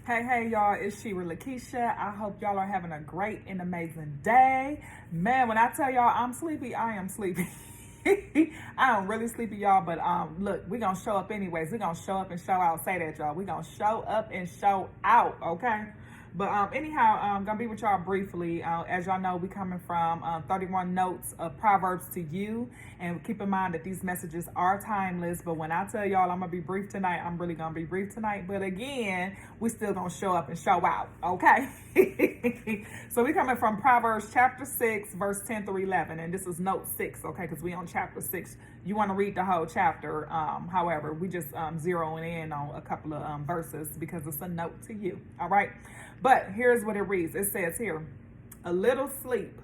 Hey, y'all, it's Shira Lakeisha. I hope y'all are having a great and amazing day. Man, when I tell y'all I'm sleepy, I am sleepy. I am really sleepy, y'all, but look, we're gonna show up anyways. We're gonna show up and show out. Say that, y'all. We're gonna show up and show out, okay? But anyhow, I'm gonna be with y'all briefly. As y'all know, we coming from 31 notes of Proverbs to you, and keep in mind that these messages are timeless. But when I tell y'all I'm gonna be brief tonight, I'm really gonna be brief tonight. But again, we still gonna show up and show out, okay? So we coming from Proverbs chapter 6, verse 10 through 11, and this is note 6, okay? Because we on chapter 6. You want to read the whole chapter. However, we just zeroing in on a couple of verses because it's a note to you, all right? But here's what it reads. It says here, a little sleep,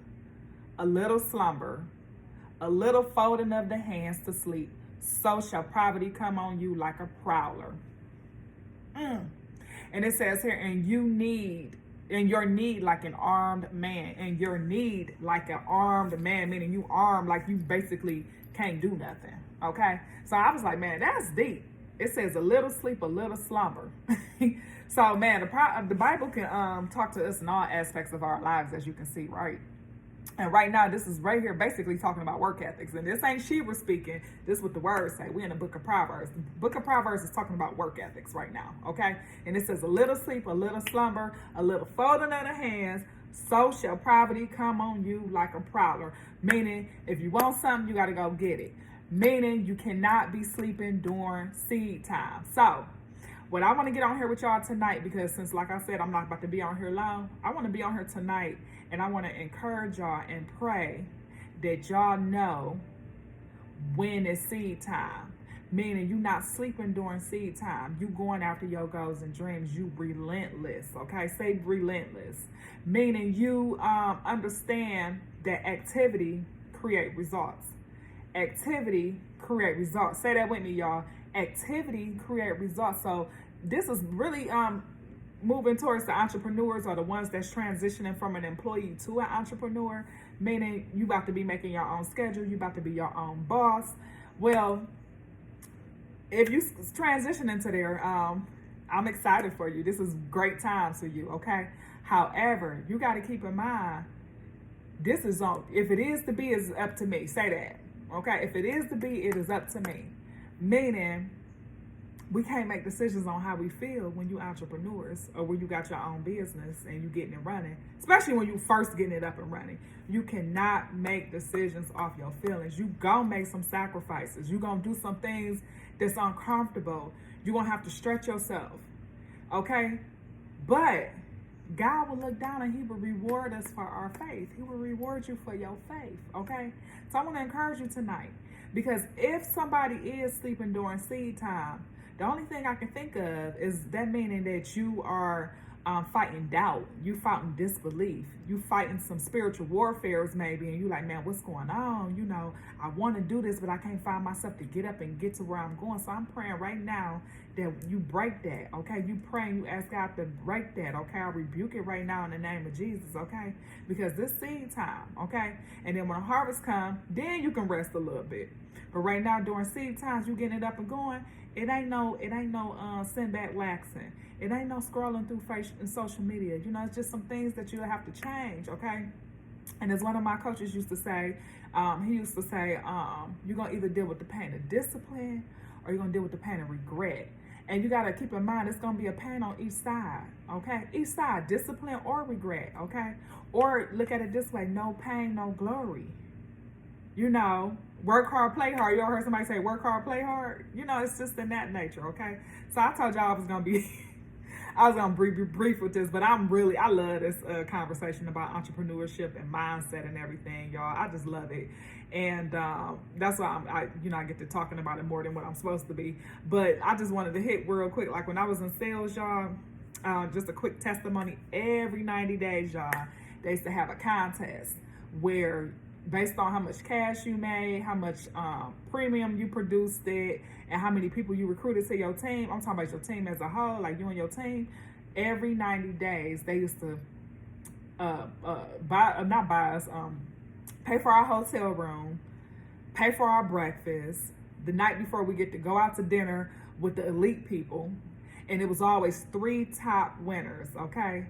a little slumber, a little folding of the hands to sleep, so shall poverty come on you like a prowler. And it says here, and your need like an armed man, and your need like an armed man, meaning you armed like you basically can't do nothing, okay? So I was like, man, that's deep. It says a little sleep, a little slumber. So, man, the Bible can talk to us in all aspects of our lives, as you can see, right? And right now, this is right here basically talking about work ethics. And this ain't Sheba speaking. This is what the words say. We're in the book of Proverbs. The book of Proverbs is talking about work ethics right now, okay? And it says a little sleep, a little slumber, a little folding of the hands, so shall poverty come on you like a prowler. Meaning, if you want something, you got to go get it. Meaning, you cannot be sleeping during seed time. So, what I want to get on here with y'all tonight, because since, like I said, I'm not about to be on here long, I want to be on here tonight, and I want to encourage y'all and pray that y'all know when it's seed time. Meaning you not sleeping during seed time. You going after your goals and dreams. You relentless, okay? Say relentless. Meaning you understand that activity create results. Activity create results. Say that with me, y'all. Activity create results. So this is really moving towards the entrepreneurs, or the ones that's transitioning from an employee to an entrepreneur, meaning you about to be making your own schedule, you about to be your own boss. Well, if you transition into there, I'm excited for you. This is great times for you, okay? However, you got to keep in mind, this is on, if it is to be, it's up to me. Say that, okay? If it is to be, it is up to me. Meaning, we can't make decisions on how we feel when you entrepreneurs, or when you got your own business and you getting it running, especially when you first getting it up and running. You cannot make decisions off your feelings. You gonna make some sacrifices. You gonna do some things that's uncomfortable. You gonna have to stretch yourself, okay? But God will look down and he will reward us for our faith. He will reward you for your faith, okay? So I want to encourage you tonight, because if somebody is sleeping during seed time, the only thing I can think of is that meaning that you are fighting doubt. You fighting disbelief. You fighting some spiritual warfares maybe, and you like, man, what's going on? You know, I want to do this, but I can't find myself to get up and get to where I'm going. So I'm praying right now that you break that, okay? You praying, you ask God to break that, okay? I rebuke it right now in the name of Jesus, okay? Because this seed time, okay? And then when the harvest comes, then you can rest a little bit. But right now, during seed times, you getting it up and going, it ain't no send back waxing. It ain't no scrolling through social media. You know, it's just some things that you have to change, okay? And as one of my coaches used to say, he used to say, you're going to either deal with the pain of discipline, or you're going to deal with the pain of regret. And you got to keep in mind, it's going to be a pain on each side, okay? Each side, discipline or regret, okay? Or look at it this way, no pain, no glory. You know, work hard, play hard. You ever heard somebody say work hard, play hard? You know, it's just in that nature, okay? So I told y'all I was going to be, I was going to be brief with this, but I love this conversation about entrepreneurship and mindset and everything, y'all. I just love it. And that's why I get to talking about it more than what I'm supposed to be. But I just wanted to hit real quick. Like when I was in sales, y'all, just a quick testimony. Every 90 days, y'all, they used to have a contest where based on how much cash you made, how much premium you produced it, and how many people you recruited to your team. I'm talking about your team as a whole, like you and your team. Every 90 days, they used to pay for our hotel room, pay for our breakfast, the night before we get to go out to dinner with the elite people, And it was always 3 top winners, okay?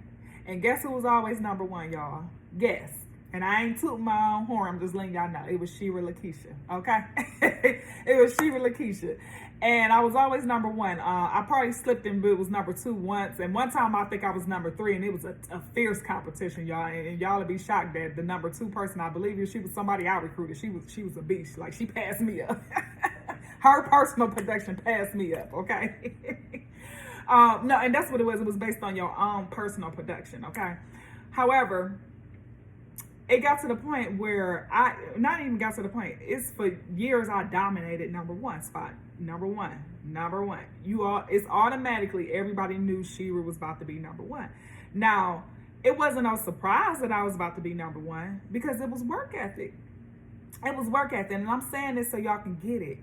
And guess who was always number 1, y'all? Guess. And I ain't tooting my own horn, I'm just letting y'all know. It was Shira Lakeisha, okay? It was Shira Lakeisha. And I was always number 1. I probably slipped in, but it was number 2 once. And one time I think I was number 3, and it was a fierce competition, y'all. And y'all would be shocked that the number 2 person, I believe she was somebody I recruited. She was a beast. Like, she passed me up. Her personal production passed me up, okay? No, and that's what it was. It was based on your own personal production, okay? However, it got to the point where not even got to the point. It's for years I dominated number 1 spot. Number one. It's automatically, everybody knew Shira was about to be number 1. Now, it wasn't no surprise that I was about to be number 1 because it was work ethic. It was work ethic, and I'm saying this so y'all can get it.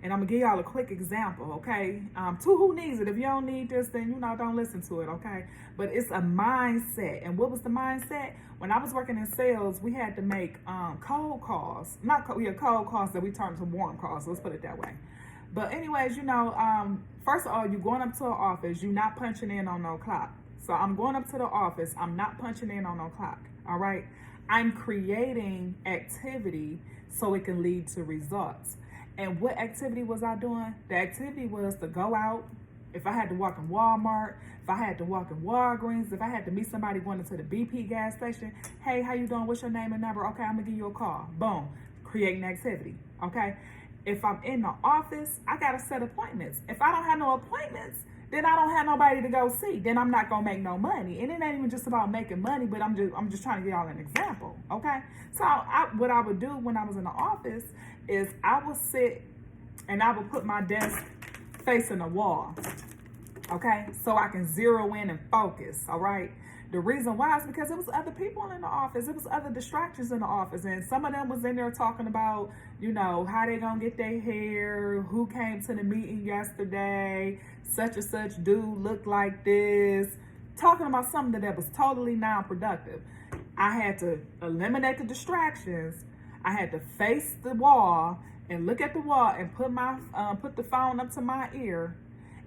And I'm gonna give y'all a quick example, okay? To who needs it. If you don't need this, then don't listen to it, okay? But it's a mindset. And what was the mindset? When I was working in sales, we had to make cold calls. Cold calls that we turned to warm calls. Let's put it that way. But anyways, first of all, you're going up to an office. You're not punching in on no clock. So I'm going up to the office. I'm not punching in on no clock, all right? I'm creating activity so it can lead to results. And what activity was I doing? The activity was to go out. If I had to walk in Walmart, if I had to walk in Walgreens, if I had to meet somebody going to the BP gas station, hey, how you doing? What's your name and number? Okay, I'm gonna give you a call. Boom, creating activity, okay? If I'm in the office, I gotta set appointments. If I don't have no appointments, then I don't have nobody to go see. Then I'm not gonna make no money. And it ain't even just about making money, but I'm just trying to give y'all an example, okay? So what I would do when I was in the office is I would sit and I would put my desk facing the wall, okay? So I can zero in and focus, all right? The reason why is because it was other people in the office. It was other distractions in the office. And some of them was in there talking about, how they gonna get their hair, who came to the meeting yesterday, such and such dude looked like this, talking about something that was totally non-productive. I had to eliminate the distractions. I had to face the wall and look at the wall and put the phone up to my ear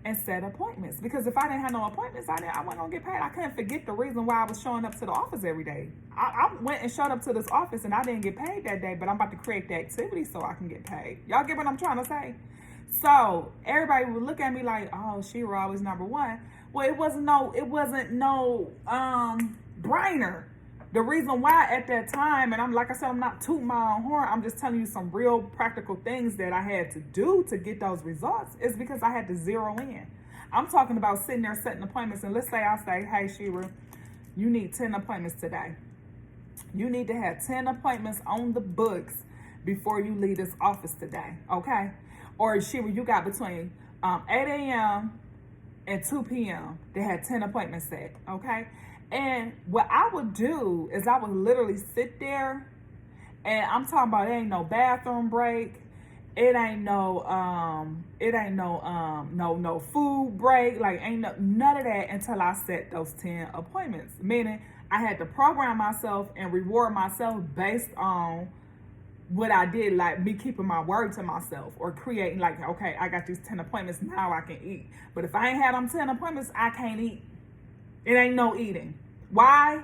and set appointments. Because if I didn't have no appointments, I wasn't gonna get paid. I couldn't forget the reason why I was showing up to the office every day. I went and showed up to this office and I didn't get paid that day, but I'm about to create the activity so I can get paid. Y'all get what I'm trying to say? So everybody would look at me like, oh, Shira always number 1. Well, it wasn't no brainer. The reason why at that time, and I'm not tooting my own horn, I'm just telling you some real practical things that I had to do to get those results, is because I had to zero in. I'm talking about sitting there setting appointments, and let's say I say, hey, Shira, you need 10 appointments today. You need to have 10 appointments on the books before you leave this office today, okay? Or Shira, you got between 8 a.m. and 2 p.m. to have 10 appointments set, okay? And what I would do is I would literally sit there, and I'm talking about, it ain't no bathroom break, it ain't no food break, like none of that until I set those 10 appointments. Meaning I had to program myself and reward myself based on what I did, like me keeping my word to myself or creating like, okay, I got these 10 appointments, now I can eat. But if I ain't had them 10 appointments, I can't eat. It ain't no eating. Why?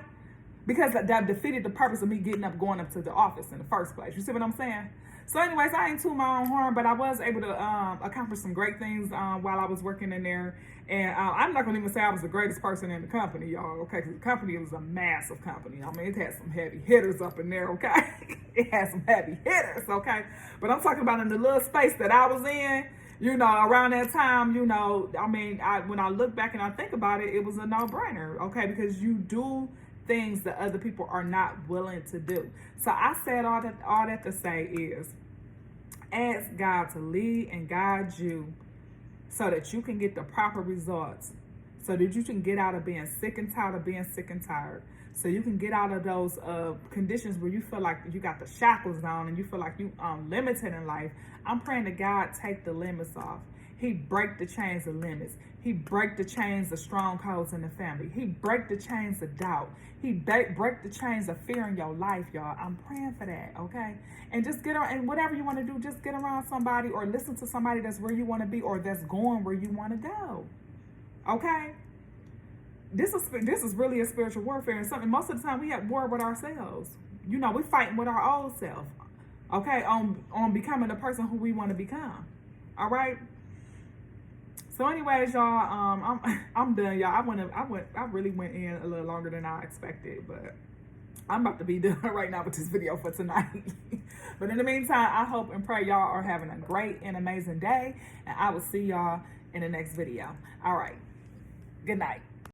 Because that defeated the purpose of me going up to the office in the first place. You see what I'm saying? So anyways, I ain't tooting my own horn, but I was able to accomplish some great things while I was working in there. And I'm not going to even say I was the greatest person in the company, y'all, okay? Because the company was a massive company. I mean, it had some heavy hitters up in there, okay? It had some heavy hitters, okay? But I'm talking about in the little space that I was in, around that time, when I look back and I think about it, it was a no-brainer, okay? Because you do things that other people are not willing to do. So I said all that to say is, ask God to lead and guide you so that you can get the proper results, so that you can get out of being sick and tired of being sick and tired, so you can get out of those conditions where you feel like you got the shackles on and you feel like you limited in life. I'm praying that God take the limits off. He break the chains of limits. He break the chains of strongholds in the family. He break the chains of doubt. He break the chains of fear in your life, y'all. I'm praying for that, okay? And just get around, and whatever you want to do, just get around somebody or listen to somebody that's where you want to be or that's going where you want to go, Okay? This is really a spiritual warfare, and something most of the time we have war with ourselves. You know, we're fighting with our old self. Okay, on becoming the person who we want to become. All right. So, anyways, y'all, I'm done, y'all. I really went in a little longer than I expected, but I'm about to be done right now with this video for tonight. But in the meantime, I hope and pray y'all are having a great and amazing day, and I will see y'all in the next video. All right. Good night.